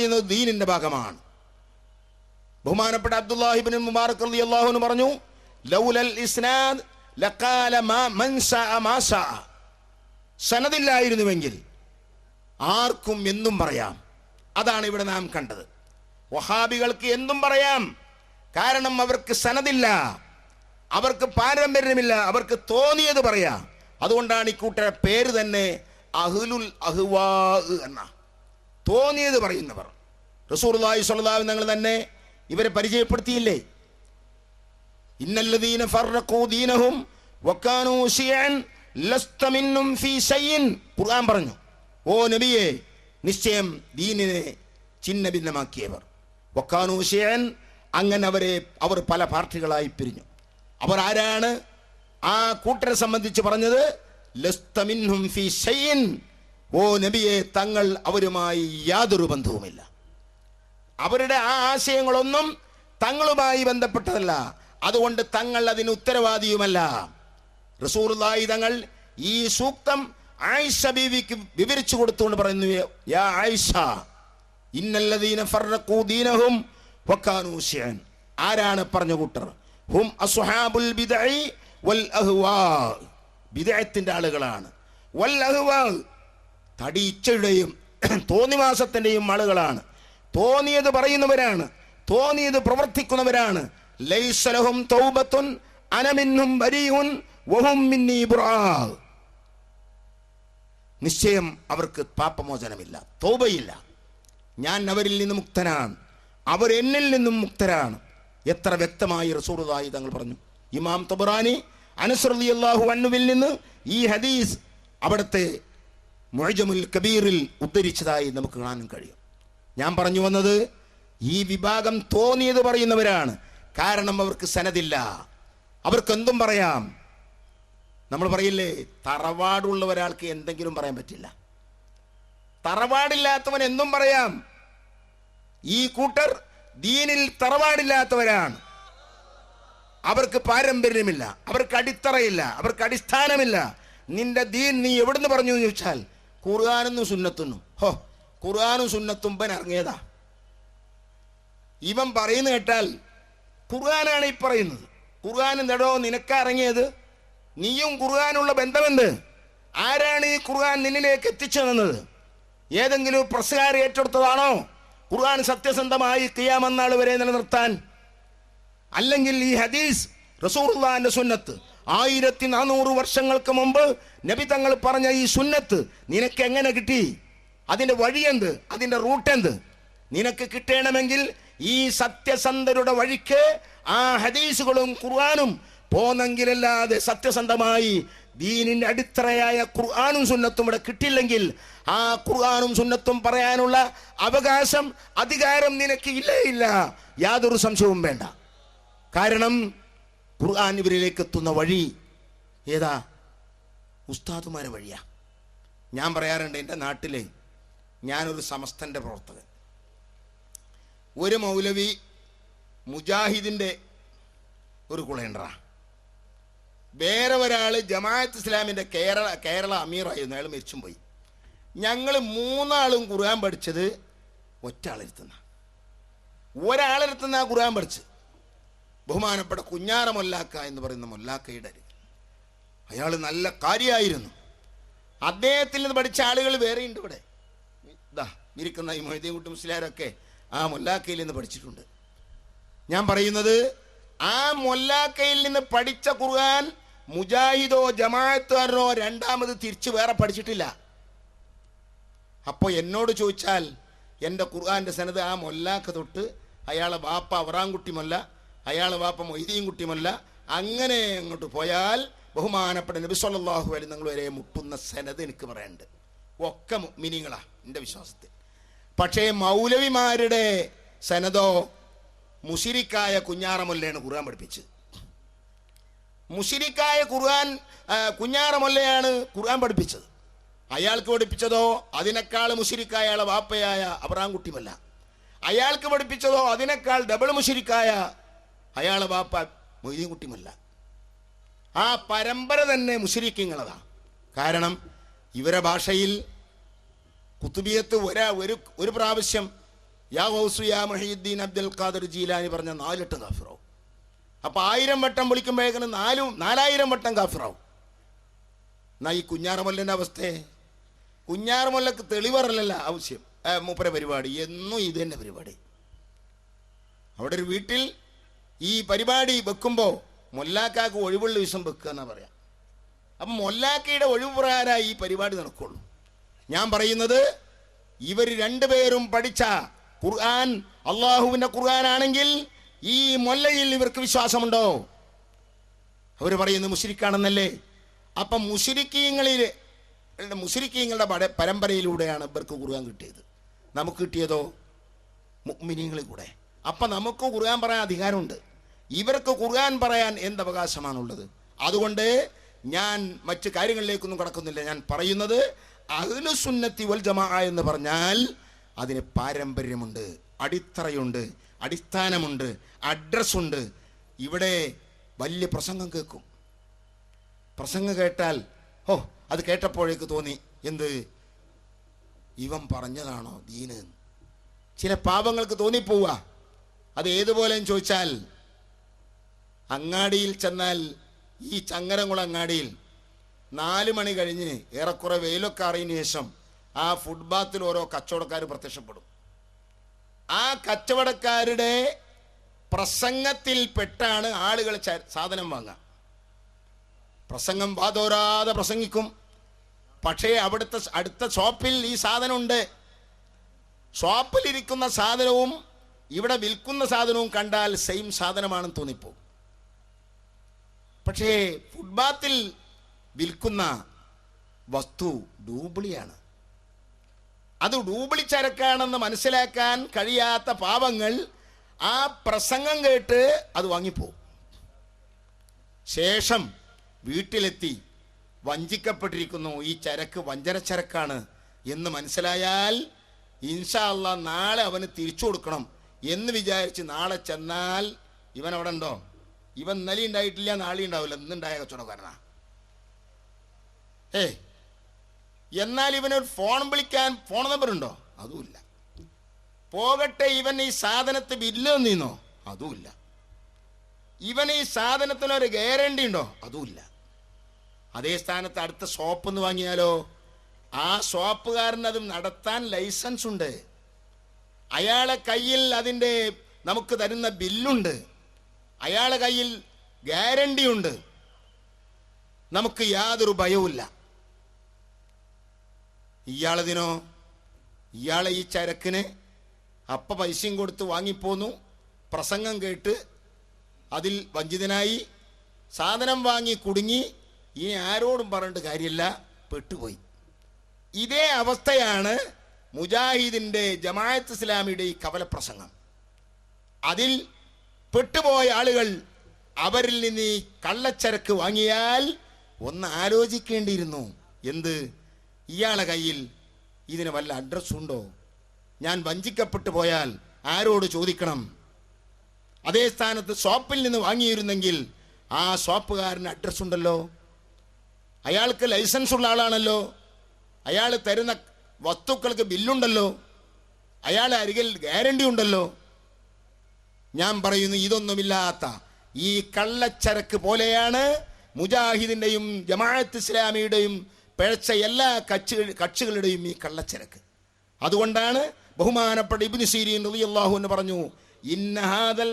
പറയുന്നത് ദീനിന്റെ ഭാഗമാണ്. ബഹുമാനപ്പെട്ട അബ്ദുല്ലാഹി ഇബ്നു മുബാറക് റളിയല്ലാഹു അൻഹു പറഞ്ഞു, ലൗലൽ ഇസ്നാദ് ലഖാല മൻ ശഅ മാ ശഅ. സനദില്ലായിരുന്നുവെങ്കിൽ ആർക്കും എന്തും പറയാം. അതാണ് ഇവിടെ നാം കണ്ടത്. വഹാബികൾക്ക് എന്തും പറയാം, കാരണം അവർക്ക് സനദില്ല, അവർക്ക് പാരമ്പര്യമില്ല, അവർക്ക് തോന്നിയത് പറയാം. അതുകൊണ്ടാണ് ഈ കൂട്ടരുടെ പേര് തന്നെ അഹ്ലുൽ അഹ്വാ എന്ന, തോന്നിയത് പറയുന്നവർ. റസൂലുള്ളാഹി സ്വല്ലല്ലാഹു അലൈഹി വസല്ലം തന്നെ ഇവരെ പരിചയപ്പെടുത്തിയില്ലേ? ഇന്നല്ലദീന ഫർറഖൂ ദീനഹും വകാനൂ ശിയഅൻ ലസ്ത മിൻഹും ഫീ ശൈഇൻ. ഖുർആൻ പറഞ്ഞു, ഓ നബിയെ, നിശ്ചയം ദീനിനെ ചിന്ന ഭിന്നമാക്കിയവർ. വകാനൂ ശിയഅൻ, അങ്ങനെ അവർ പല പാർട്ടികളായി പിരിഞ്ഞു. അവർ ആരാണ്? ആ കൂട്ടരെ സംബന്ധിച്ച് പറഞ്ഞത് ലസ്ത മിൻഹും ഫീ ശൈഇൻ, ഓ നബിയെ, തങ്ങൾ അവരുമായി യാതൊരു ബന്ധവുമില്ല. അവരുടെ ആ ആശയങ്ങളൊന്നും തങ്ങളുമായി ബന്ധപ്പെട്ടതല്ല, അതുകൊണ്ട് തങ്ങൾ അതിന് ഉത്തരവാദിയുമല്ല. റസൂലുള്ളാഹി തങ്ങൾ ഈ സൂക്തം ആയിഷ ബീവിക്ക് വിവരിച്ചു കൊടുത്തുകൊണ്ട് പറയുന്നു, യാ ആയിഷ, ഇന്നല്ലദീന ഫർറഖൂ ദീനഹും വകാനൂ ശിയഅൻ. ആരാണ് പറഞ്ഞ കൂട്ടർ? ഹും അസ്ഹാബുൽ ബിദ്അഇ വൽ അഹ്വാ. ബിദ്അത്തിന്റെ ആളുകളാണ്. വൽ അഹ്വാ, തടിയിച്ചയുടെയും തോന്നിവാസത്തിന്റെയും ആളുകളാണ്. തോന്നിയത് പറയുന്നവരാണ്, തോന്നിയത് പ്രവർത്തിക്കുന്നവരാണ്. ലൈസ ലഹും തൗബത്തുൻ അന മിൻഹും ബരീഉൻ വഹും മിന്നീ ബുറാ. നിശ്ചയം അവർക്ക് പാപമോചനമില്ല, തൗബയില്ല. ഞാൻ അവരിൽ നിന്ന് മുക്തനാണ്, അവർ എന്നിൽ നിന്നും മുക്തരാണ്. എത്ര വ്യക്തമായി റസൂലുള്ളാഹി തങ്ങൾ പറഞ്ഞു. ഇമാം തബറാനി അനസ് റളിയല്ലാഹു അൻഹുവിൽ നിന്ന് ഈ ഹദീസ് അവിടുത്തെ മുഅ്ജമുൽ കബീറിൽ ഉദ്ധരിച്ചതായി നമുക്ക് കാണാൻ കഴിയും. ഞാൻ പറഞ്ഞു വന്നത്, ഈ വിഭാഗം തോന്നിയത് പറയുന്നവരാണ്. കാരണം അവർക്ക് സനദില്ല, അവർക്ക് എന്തും പറയാം. നമ്മൾ പറയില്ലേ, തറവാടുള്ള ഒരാൾക്ക് എന്തെങ്കിലും പറയാൻ പറ്റില്ല, തറവാടില്ലാത്തവൻ എന്തും പറയാം. ഈ കൂട്ടർ ദീനിൽ തറവാടില്ലാത്തവരാണ്. അവർക്ക് പാരമ്പര്യമില്ല, അവർക്ക് അടിത്തറയില്ല, അവർക്ക് അടിസ്ഥാനമില്ല. നിന്റെ ദീൻ നീ എവിടുന്ന് പറഞ്ഞു എന്ന് ചോദിച്ചാൽ ഖുർആനും സുന്നത്തുന്നു. ഹോ, ഖുർആനും സുന്നത്തും ഇവൻ ഇറങ്ങിയതാ. ഇവൻ പറയുന്ന കേട്ടാൽ ഖുർആനാണ് ഈ പറയുന്നത്. ഖുർആൻ എന്താടോ നിനക്ക ഇറങ്ങിയത്? നീയും ഖുർആനുള്ള ബന്ധമെന്ത്? ആരാണ് ഈ ഖുർആൻ നിന്നിലേക്ക് എത്തിച്ചു തന്നത്? ഏതെങ്കിലും പ്രസ്സുകാരെ ഏറ്റെടുത്തതാണോ ഖുർആൻ സത്യസന്ധമായി ഖിയാമത്ത് നാൾ വരെ നിലനിർത്താൻ? അല്ലെങ്കിൽ ഈ ഹദീസ് റസൂലുള്ളാഹിന്റെ സുന്നത്ത് 1400 വർഷങ്ങൾക്ക് മുമ്പ് നബി തങ്ങൾ പറഞ്ഞ ഈ സുന്നത്ത് നിനക്ക് എങ്ങനെ കിട്ടി? അതിന്റെ വഴിയെന്ത്? അതിന്റെ റൂട്ട് എന്ത്? നിനക്ക് കിട്ടണമെങ്കിൽ ഈ സത്യസന്ധരുടെ വഴിക്ക് ആ ഹദീസുകളും ഖുർആനും പോന്നെങ്കിലല്ലാതെ സത്യസന്ധമായി ദീനിന്റെ അടിത്തറയായ ഖുർആനും സുന്നത്തും ഇവിടെ കിട്ടില്ലെങ്കിൽ ആ ഖുർആനും സുന്നത്തും പറയാനുള്ള അവകാശം, അധികാരം നിനക്ക് ഇല്ല, യാതൊരു സംശയവും വേണ്ട. കാരണം ഖുർആൻ ഇവരിലേക്ക് എത്തുന്ന വഴി ഏതാ? ഉസ്താദുമാരെ വഴിയാ. ഞാൻ പറയാറുണ്ട്, എൻ്റെ നാട്ടിലെ ഞാനൊരു സമസ്തൻ്റെ പ്രവർത്തകൻ, ഒരു മൗലവി മുജാഹിദിൻ്റെ ഒരു കുളേണ്ടറാ, വേറെ ഒരാൾ ജമാഅത്ത് ഇസ്ലാമിൻ്റെ കേരള അമീറായിരുന്നു, അയാൾ മരിച്ചും പോയി. ഞങ്ങൾ മൂന്നാളും ഖുർആൻ പഠിച്ചത് ഒറ്റ ഒരാളെടുത്തുന്ന ഖുർആൻ പഠിച്ച്. ബഹുമാനപ്പെട്ട കുഞ്ഞാറ മൊല്ലാക്ക എന്ന് പറയുന്ന മൊല്ലാക്കയുടെ അയാൾ നല്ല കാര്യമായിരുന്നു. അദ്ദേഹത്തിൽ നിന്ന് പഠിച്ച ആളുകൾ വേറെയുണ്ട് ഇവിടെ. ഇതാ ഇരിക്കുന്ന ഈ മൊയ്തീൻ കുട്ടി മുസ്ലിയാരൊക്കെ ആ മൊല്ലാക്കയിൽ നിന്ന് പഠിച്ചിട്ടുണ്ട്. ഞാൻ പറയുന്നത്, ആ മൊല്ലാക്കയിൽ നിന്ന് പഠിച്ച ഖുർആൻ മുജാഹിദോ ജമാഅത്തുകാരനോ രണ്ടാമത് തിരിച്ച് വേറെ പഠിച്ചിട്ടില്ല. അപ്പോൾ എന്നോട് ചോദിച്ചാൽ എൻ്റെ ഖുർആൻ്റെ സനത് ആ മൊല്ലാക്ക തൊട്ട് അയാളെ വാപ്പ അവറാൻകുട്ടി മൊല്ല, അയാളെ വാപ്പ മൊയ്തീൻ കുട്ടി മൊല്ല, അങ്ങനെ അങ്ങോട്ട് പോയാൽ ബഹുമാനപ്പെട്ട നബി സല്ലല്ലാഹു അലൈഹി വസല്ലം വരെ മുട്ടുന്ന സനത് എനിക്ക് പറയാനുണ്ട്. ഒക്കെ മുഅ്മിനീങ്ങളാ എൻ്റെ വിശ്വാസത്തിൽ. പക്ഷേ മൗലവിമാരുടെ സനദോ മുശിരിക്കായ കുഞ്ഞാറമൊല്ലയാണ് ഖുർആൻ പഠിപ്പിച്ചത്. മുശിരിക്കായ കുഞ്ഞാറമൊല്ലയാണ് ഖുർആൻ പഠിപ്പിച്ചത്. അയാൾക്ക് പഠിപ്പിച്ചതോ അതിനേക്കാൾ മുശിരിക്കായ അയാളെ വാപ്പയായ അബ്രാംകുട്ടിമല്ല. അയാൾക്ക് പഠിപ്പിച്ചതോ അതിനേക്കാൾ ഡബിൾ മുശിരിക്കായ അയാളെ വാപ്പ മൊയ്തീൻ കുട്ടിമല്ല. ആ പരമ്പര തന്നെ മുശിരിക്കുങ്ങളതാ. കാരണം ഇവരെ ഭാഷയിൽ കുത്തുബിയത്ത് ഒരു പ്രാവശ്യം യാ ഗൗസു യാ മുഹീദ്ദീൻ അബ്ദുൽ ഖാദിർ ജീലാനി പറഞ്ഞ 4 വട്ടം കാഫിറാവും. അപ്പൊ 1000 വട്ടം വിളിക്കുമ്പോഴേക്കും 4000 വട്ടം കാഫിറാവും. എന്നാ ഈ കുഞ്ഞാറമൊല്ലൻ്റെ അവസ്ഥയെ, കുഞ്ഞാറമൊല്ലക്ക് തെളിവറല്ല ആവശ്യം, മൂപ്പര പരിപാടി എന്നും ഇത് തന്നെ പരിപാടി. അവിടെ ഒരു വീട്ടിൽ ഈ പരിപാടി വെക്കുമ്പോൾ മൊല്ലാക്കാക്ക് ഒഴിവുള്ള ദിവസം വെക്കുക എന്നാ പറയാം. അപ്പം മൊല്ലാക്കയുടെ ഒഴിവ് പ്രകാരമായി ഈ പരിപാടി നടക്കുള്ളൂ. ഞാൻ പറയുന്നത് ഇവർ രണ്ടുപേരും പഠിച്ച ഖുർആൻ അള്ളാഹുവിൻ്റെ ഖുർആനാണെങ്കിൽ ഈ മൊല്ലയിൽ ഇവർക്ക് വിശ്വാസമുണ്ടോ? അവർ പറയുന്നത് മുശ്രിക്കാണെന്നല്ലേ. അപ്പം മുശ്രിക്കീങ്ങളുടെ പരമ്പരയിലൂടെയാണ് ഇവർക്ക് ഖുർആൻ കിട്ടിയത്. നമുക്ക് കിട്ടിയതോ മുഅ്മിനീങ്ങളിൽ കൂടെ. അപ്പം നമുക്ക് ഖുർആൻ പറയാൻ അധികാരമുണ്ട്, ഇവർക്ക് ഖുർആൻ പറയാൻ എന്ത് അവകാശമാണുള്ളത്? അതുകൊണ്ട് ഞാൻ മറ്റു കാര്യങ്ങളിലേക്കൊന്നും കടക്കുന്നില്ല. ഞാൻ പറയുന്നത് അഹ്ലുസുന്നത്തി വൽ ജമാഅ എന്ന് പറഞ്ഞാൽ അതിന് പാരമ്പര്യമുണ്ട്, അടിത്തറയുണ്ട്, അടിസ്ഥാനമുണ്ട്, അഡ്രസ്സുണ്ട്. ഇവിടെ വലിയ പ്രസംഗം കേൾക്കും. പ്രസംഗം കേട്ടാൽ അത് കേട്ടപ്പോഴേക്ക് തോന്നി എന്ത് ഇവൻ പറഞ്ഞതാണോ ദീന്? ചില പാപങ്ങൾക്ക് തോന്നിപ്പോവുക. അത് ഏതുപോലെന്ന് ചോദിച്ചാൽ, അങ്ങാടിയിൽ ചെന്നാൽ ഈ ചങ്ങരംകുളം അങ്ങാടിയിൽ 4 മണി കഴിഞ്ഞ് ഏറെക്കുറെ വെയിലൊക്കെ അറിയതിന് ശേഷം ആ ഫുട്പാത്തിൽ ഓരോ കച്ചവടക്കാർ പ്രത്യക്ഷപ്പെടും. ആ കച്ചവടക്കാരുടെ പ്രസംഗത്തിൽപ്പെട്ടാണ് ആളുകൾ സാധനം വാങ്ങുക. പ്രസംഗം വാതോരാതെ പ്രസംഗിക്കും. പക്ഷേ അടുത്ത ഷോപ്പിൽ ഈ സാധനമുണ്ട്. ഷോപ്പിലിരിക്കുന്ന സാധനവും ഇവിടെ വിൽക്കുന്ന സാധനവും കണ്ടാൽ സെയിം സാധനമാണെന്ന് തോന്നിപ്പോകും. പക്ഷേ ഫുട്പാത്തിൽ വിൽക്കുന്ന വസ്തു ഡൂപ്ലിയാണ്. അത് ഡൂപ്ലി ചരക്കാണെന്ന് മനസ്സിലാക്കാൻ കഴിയാത്ത പാവങ്ങൾ ആ പ്രസംഗം കേട്ട് അത് വാങ്ങിപ്പോകും. ശേഷം വീട്ടിലെത്തി വഞ്ചിക്കപ്പെട്ടിരിക്കുന്നു, ഈ ചരക്ക് വഞ്ചനച്ചരക്കാണ് എന്ന് മനസ്സിലായാൽ ഇൻഷാ അല്ലാഹ് നാളെ അവന് തിരിച്ചു കൊടുക്കണം എന്ന് വിചാരിച്ച് നാളെ ചെന്നാൽ ഇവൻ അവിടെ ഉണ്ടോ? ഇവൻ ഇന്നലെ ഉണ്ടായിട്ടില്ല, നാളെ ഉണ്ടാവില്ല, ഇന്നുണ്ടായ കച്ചവടക്കാരനാ. എന്നാൽ ഇവനൊരു ഫോൺ വിളിക്കാൻ ഫോൺ നമ്പർ ഉണ്ടോ? അതുമില്ല. പോകട്ടെ, ഇവൻ ഈ സാധനത്തെ ബില്ല് തന്നീന്നോ? അതുമില്ല. ഇവൻ ഈ സാധനത്തിനൊരു ഗ്യാരണ്ടി ഉണ്ടോ? അതുമില്ല. അതേ സ്ഥാനത്ത് അടുത്ത ഷോപ്പ് എന്ന് വാങ്ങിയാലോ ആ ഷോപ്പുകാരന് അത് നടത്താൻ ലൈസൻസ് ഉണ്ട്, അയാളെ കയ്യിൽ അതിൻ്റെ നമുക്ക് തരുന്ന ബില്ലുണ്ട്, അയാളെ കയ്യിൽ ഗ്യാരണ്ടി ഉണ്ട്, നമുക്ക് യാതൊരു ഭയവുമില്ല. ഇയാളതിനോ ഇയാളെ ഈ ചരക്കിന് പൈസയും കൊടുത്ത് വാങ്ങിപ്പോന്നു, പ്രസംഗം കേട്ട് അതിൽ വഞ്ചിതനായി സാധനം വാങ്ങി കുടുങ്ങി, ഇനി ആരോടും പറഞ്ഞിട്ട് കാര്യമില്ല, പെട്ടുപോയി. ഇതേ അവസ്ഥയാണ് മുജാഹിദിൻ്റെ ജമാഅത്ത് ഇസ്ലാമിയുടെ ഈ കവലപ്രസംഗം. അതിൽ പെട്ടുപോയ ആളുകൾ അവരിൽ നിന്ന് ഈ കള്ളച്ചരക്ക് വാങ്ങിയാൽ ഒന്ന് ആലോചിക്കേണ്ടിയിരുന്നു. എന്ത്, ഇയാളെ കയ്യിൽ ഇതിന് വല്ല അഡ്രസ്സുണ്ടോ? ഞാൻ വഞ്ചിക്കപ്പെട്ടു പോയാൽ ആരോട് ചോദിക്കണം? അതേ സ്ഥാനത്ത് ഷോപ്പിൽ നിന്ന് വാങ്ങിയിരുന്നെങ്കിൽ ആ ഷോപ്പുകാരന് അഡ്രസ് ഉണ്ടല്ലോ, അയാൾക്ക് ലൈസൻസ് ഉള്ള ആളാണല്ലോ, അയാൾ തരുന്ന വസ്തുക്കൾക്ക് ബില്ലുണ്ടല്ലോ, അയാളെ അരികിൽ ഗ്യാരണ്ടി ഉണ്ടല്ലോ. ഞാൻ പറയുന്നു, ഇതൊന്നുമില്ലാത്ത ഈ കള്ളച്ചരക്ക് പോലെയാണ് മുജാഹിദിൻ്റെയും ജമാഅത്ത് ഇസ്ലാമിയുടെയും പിഴച്ച എല്ലാ കക്ഷികളുടെയും ഈ കള്ളച്ചരക്ക്. അതുകൊണ്ടാണ് ബഹുമാനപ്പെട്ട ഇബ്നു സീരീൻ റളിയല്ലാഹു അൻഹു പറഞ്ഞു, ഇന്ന ഹാദൽ